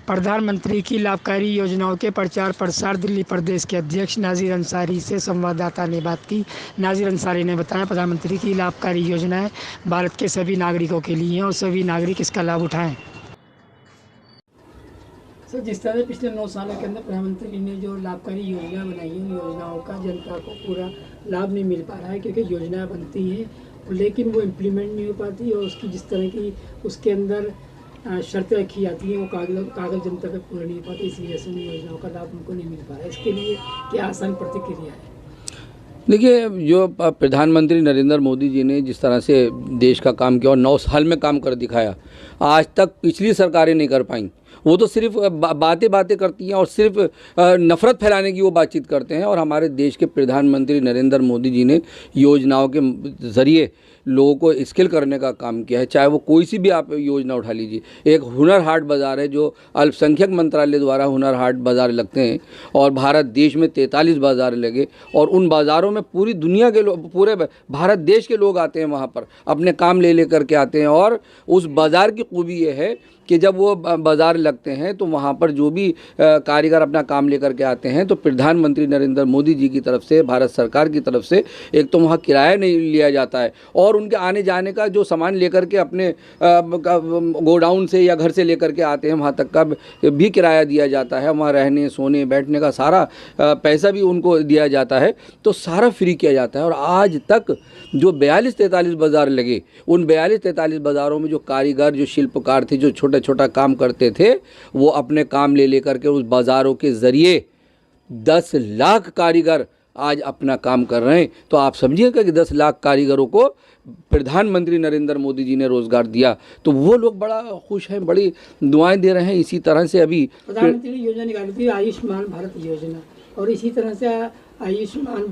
प्रधानमंत्री की लाभकारी योजनाओं के प्रचार प्रसार दिल्ली प्रदेश के अध्यक्ष नाज़िर अंसारी से संवाददाता ने बात की। नाज़िर अंसारी ने बताया, प्रधानमंत्री की लाभकारी योजनाएं भारत के सभी नागरिकों के लिए हैं और सभी नागरिक इसका लाभ उठाएं। सर, जिस तरह पिछले 9 सालों के अंदर प्रधानमंत्री ने जो लाभकारी योजना बनाई है, उन योजनाओं का जनता को पूरा लाभ नहीं मिल पा रहा है, क्योंकि योजनाएं बनती हैं लेकिन वो इम्प्लीमेंट नहीं हो पाती और उसकी जिस तरह की उसके अंदर शर्तें रखी जाती हैं वो कागज जनता पे पूरा नहीं हो पाती, इस वजह से उन योजनाओं का लाभ उनको नहीं मिल पा रहा है। इसके लिए क्या आसान प्रतिक्रिया है? देखिए, जो प्रधानमंत्री नरेंद्र मोदी जी ने जिस तरह से देश का काम किया और 9 साल में काम कर दिखाया, आज तक पिछली सरकारें नहीं कर पाई। वो तो सिर्फ बातें करती हैं और सिर्फ नफ़रत फैलाने की वो बातचीत करते हैं। और हमारे देश के प्रधानमंत्री नरेंद्र मोदी जी ने योजनाओं के ज़रिए लोगों को स्किल करने का काम किया है। चाहे वो कोई सी भी आप योजना उठा लीजिए। एक हुनर हाट बाज़ार है जो अल्पसंख्यक मंत्रालय द्वारा हुनर हाट बाज़ार लगते हैं और भारत देश में 43 बाज़ार लगे और उन बाज़ारों में पूरी दुनिया के लोग, पूरे भारत देश के लोग आते हैं, वहाँ पर अपने काम ले कर के आते हैं। और उस बाज़ार की खूबी ये है कि जब वो बाज़ार लगते हैं तो वहाँ पर जो भी कारीगर अपना काम लेकर के आते हैं तो प्रधानमंत्री नरेंद्र मोदी जी की तरफ से, भारत सरकार की तरफ से एक तो वहाँ किराया नहीं लिया जाता है और उनके आने जाने का जो सामान लेकर के अपने गोडाउन से या घर से लेकर के आते हैं वहाँ तक का भी किराया दिया जाता है। वहाँ रहने, सोने, बैठने का सारा पैसा भी उनको दिया जाता है, तो सारा फ्री किया जाता है। और आज तक जो 42-43 बाज़ार लगे, उन 42-43 बाज़ारों में जो कारीगर, जो शिल्पकार थे, जो छोटा काम करते थे, वो अपने काम ले कर के उस बाज़ारों के ज़रिए 10 लाख कारीगर आज अपना काम कर रहे हैं। तो आप समझिएगा कि 10 लाख कारीगरों को प्रधानमंत्री नरेंद्र मोदी जी ने रोज़गार दिया, तो वो लोग बड़ा खुश हैं, बड़ी दुआएं दे रहे हैं। इसी तरह से अभी प्रधानमंत्री ने योजना निकाली थी, आयुष्मान भारत योजना, और इसी तरह से आयुष्मान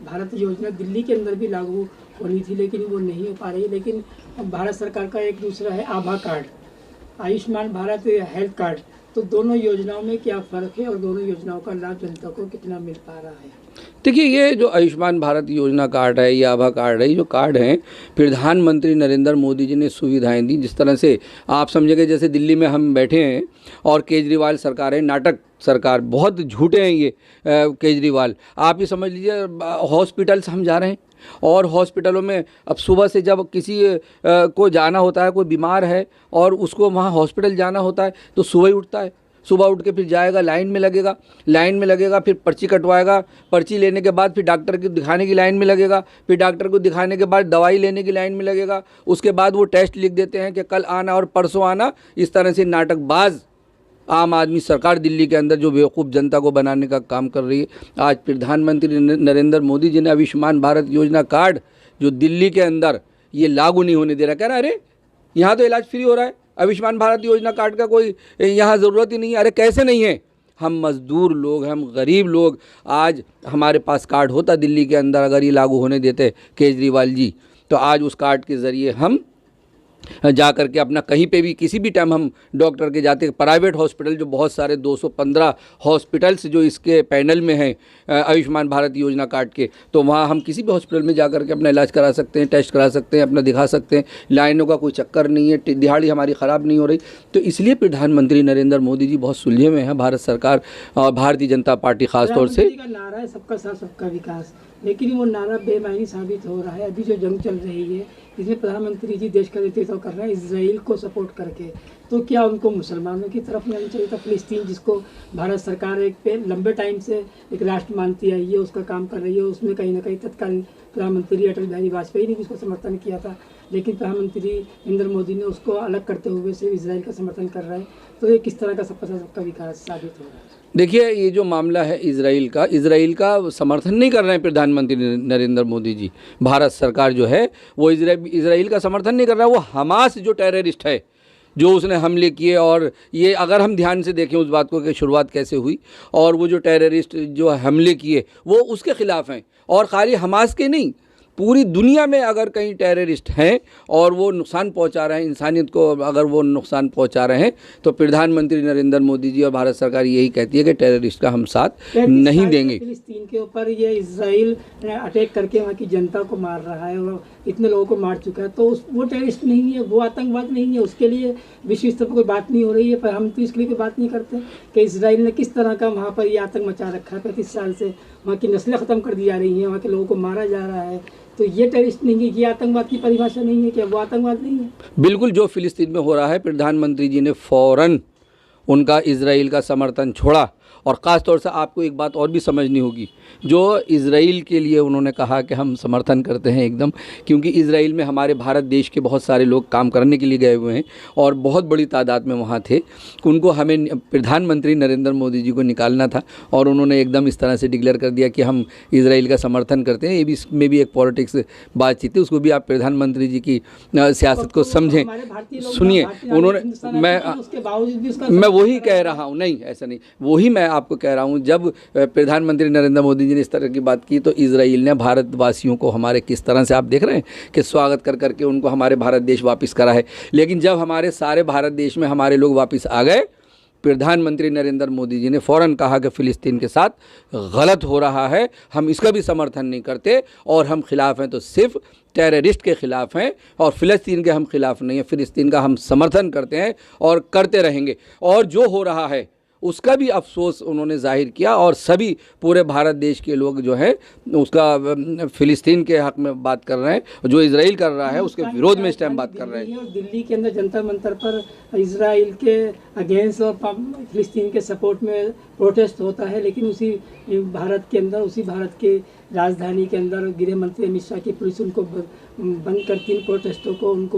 भारत योजना दिल्ली के अंदर भी लागू होनी थी लेकिन वो नहीं हो पा रही है। लेकिन भारत सरकार का एक दूसरा है आभा card, Ayushman Bharat health card, तो दोनों योजनाओं में क्या फ़र्क है और दोनों योजनाओं का लाभ जनता को कितना मिल पा रहा है? देखिए, ये जो आयुष्मान भारत योजना कार्ड है या आभा कार्ड है, ये जो कार्ड हैं, प्रधानमंत्री नरेंद्र मोदी जी ने सुविधाएं दी। जिस तरह से आप समझेंगे, जैसे दिल्ली में हम बैठे हैं और केजरीवाल सरकार है, नाटक सरकार, बहुत झूठे हैं ये केजरीवाल। आप ये समझ लीजिए, हॉस्पिटल्स हम जा रहे हैं और हॉस्पिटलों में अब सुबह से जब किसी को जाना होता है, कोई बीमार है और उसको वहाँ हॉस्पिटल जाना होता है, तो सुबह ही उठता है, सुबह उठ के फिर जाएगा, लाइन में लगेगा, फिर पर्ची कटवाएगा, पर्ची लेने के बाद फिर डॉक्टर को दिखाने की लाइन में लगेगा, फिर डॉक्टर को दिखाने के बाद दवाई लेने की लाइन में लगेगा, उसके बाद वो टेस्ट लिख देते हैं कि कल आना और परसों आना। इस तरह से नाटकबाज आम आदमी सरकार दिल्ली के अंदर जो बेवकूफ़ जनता को बनाने का काम कर रही है। आज प्रधानमंत्री नरेंद्र मोदी जी ने आयुष्मान भारत योजना कार्ड जो दिल्ली के अंदर ये लागू नहीं होने दे रहा, कह रहा अरे यहाँ तो इलाज फ्री हो रहा है, आयुष्मान भारत योजना कार्ड का कोई यहाँ ज़रूरत ही नहीं है। अरे कैसे नहीं है? हम मज़दूर लोग, हम गरीब लोग, आज हमारे पास कार्ड होता दिल्ली के अंदर, अगर ये लागू होने देते केजरीवाल जी, तो आज उस कार्ड के ज़रिए हम जा कर के अपना कहीं पे भी किसी भी टाइम हम डॉक्टर के जाते। प्राइवेट हॉस्पिटल जो बहुत सारे 215 हॉस्पिटल्स जो इसके पैनल में हैं आयुष्मान भारत योजना कार्ड के, तो वहाँ हम किसी भी हॉस्पिटल में जा कर के अपना इलाज करा सकते हैं, टेस्ट करा सकते हैं, अपना दिखा सकते हैं। लाइनों का कोई चक्कर नहीं है, दिहाड़ी हमारी ख़राब नहीं हो रही। तो इसलिए प्रधानमंत्री नरेंद्र मोदी जी बहुत सुलझे में हैं, भारत सरकार और भारतीय जनता पार्टी खासतौर से। नारा है सबका साथ सबका विकास, लेकिन वो नारा बेमानी साबित हो रहा है। अभी जो जंग चल रही है इसमें प्रधानमंत्री जी देश का नेतृत्व कर रहे हैं इजराइल को सपोर्ट करके, तो क्या उनको मुसलमानों की तरफ नहीं आना चाहिए था? फिलिस्तीन जिसको भारत सरकार एक पे लंबे टाइम से एक राष्ट्र मानती आई है, उसका काम कर रही है, उसमें कहीं ना कहीं तत्कालीन प्रधानमंत्री अटल बिहारी वाजपेयी ने भी उसको समर्थन किया था, लेकिन प्रधानमंत्री नरेंद्र मोदी ने उसको अलग करते हुए सिर्फ इजराइल का समर्थन कर रहा है। तो ये किस तरह का सबका विकास साबित हो रहा है? देखिए, ये जो मामला है इजराइल का समर्थन नहीं कर रहे हैं प्रधानमंत्री नरेंद्र मोदी जी। भारत सरकार जो है वो इजराइल का समर्थन नहीं कर रहा है। वो हमास जो टेररिस्ट है, जो उसने हमले किए, और ये अगर हम ध्यान से देखें उस बात को कि शुरुआत कैसे हुई, और वो जो टेररिस्ट जो हमले किए वो उसके ख़िलाफ़ हैं। और खाली हमास के नहीं, पूरी दुनिया में अगर कहीं टेररिस्ट हैं और वो नुकसान पहुंचा रहे हैं इंसानियत को, अगर वो नुकसान पहुंचा रहे हैं, तो प्रधानमंत्री नरेंद्र मोदी जी और भारत सरकार यही कहती है कि टेररिस्ट का हम साथ नहीं देंगे। फिलिस्तीन के ऊपर ये इजराइल अटैक करके वहाँ की जनता को मार रहा है और इतने लोगों को मार चुका है, तो वो टेररिस्ट नहीं है, वो आतंकवाद नहीं है, उसके लिए विश्व स्तर पर कोई बात नहीं हो रही है। पर हम तो इसके लिए कोई बात नहीं करते कि इसराइल ने किस तरह का वहाँ पर ये आतंक मचा रखा है। 35 साल से वहाँ की नस्लें ख़त्म कर दी जा रही हैं, वहाँ के लोगों को मारा जा रहा है, तो ये टेररिस्ट नहीं है, ये आतंकवाद की परिभाषा नहीं है, क्या वो आतंकवाद नहीं है? बिल्कुल, जो फिलिस्तीन में हो रहा है, प्रधानमंत्री जी ने फ़ौरन उनका इजराइल का समर्थन छोड़ा। और ख़ास तौर से आपको एक बात और भी समझनी होगी, जो इजराइल के लिए उन्होंने कहा कि हम समर्थन करते हैं एकदम, क्योंकि इजराइल में हमारे भारत देश के बहुत सारे लोग काम करने के लिए गए हुए हैं और बहुत बड़ी तादाद में वहाँ थे। उनको हमें प्रधानमंत्री नरेंद्र मोदी जी को निकालना था और उन्होंने एकदम इस तरह से डिक्लेयर कर दिया कि हम इजराइल का समर्थन करते हैं। ये भी इसमें भी एक पॉलिटिक्स बातचीत है, उसको भी आप प्रधानमंत्री जी की सियासत को समझें, सुनिए। उन्होंने मैं वही कह रहा हूँ, नहीं ऐसा नहीं, वही मैं आपको कह रहा हूँ, जब प्रधानमंत्री नरेंद्र मोदी जी ने इस तरह की बात की तो इजराइल ने भारतवासियों को हमारे किस तरह से आप देख रहे हैं कि स्वागत कर करके उनको हमारे भारत देश वापस करा है। लेकिन जब हमारे सारे भारत देश में हमारे लोग वापस आ गए, प्रधानमंत्री नरेंद्र मोदी जी ने फ़ौरन कहा कि फ़िलिस्तीन के साथ गलत हो रहा है, हम इसका भी समर्थन नहीं करते और हम खिलाफ़ हैं तो सिर्फ टेररिस्ट के ख़िलाफ़ हैं और फ़िलिस्तीन के हम खिलाफ़ नहीं हैं। फ़िलिस्तीन का हम समर्थन करते हैं और करते रहेंगे। और जो हो रहा है उसका भी अफसोस उन्होंने जाहिर किया और सभी पूरे भारत देश के लोग जो है उसका फ़िलिस्तीन के हक़ में बात कर रहे हैं, जो इजराइल कर रहा है उसके विरोध में इस टाइम बात कर रहे हैं। और दिल्ली के अंदर जंतर मंतर पर इजराइल के अगेंस्ट और फ़िलिस्तीन के सपोर्ट में प्रोटेस्ट होता है, लेकिन उसी भारत के अंदर, उसी भारत के राजधानी के अंदर गृह मंत्री अमित शाह की पुलिस उनको बंद करती है, प्रोटेस्टों को, उनको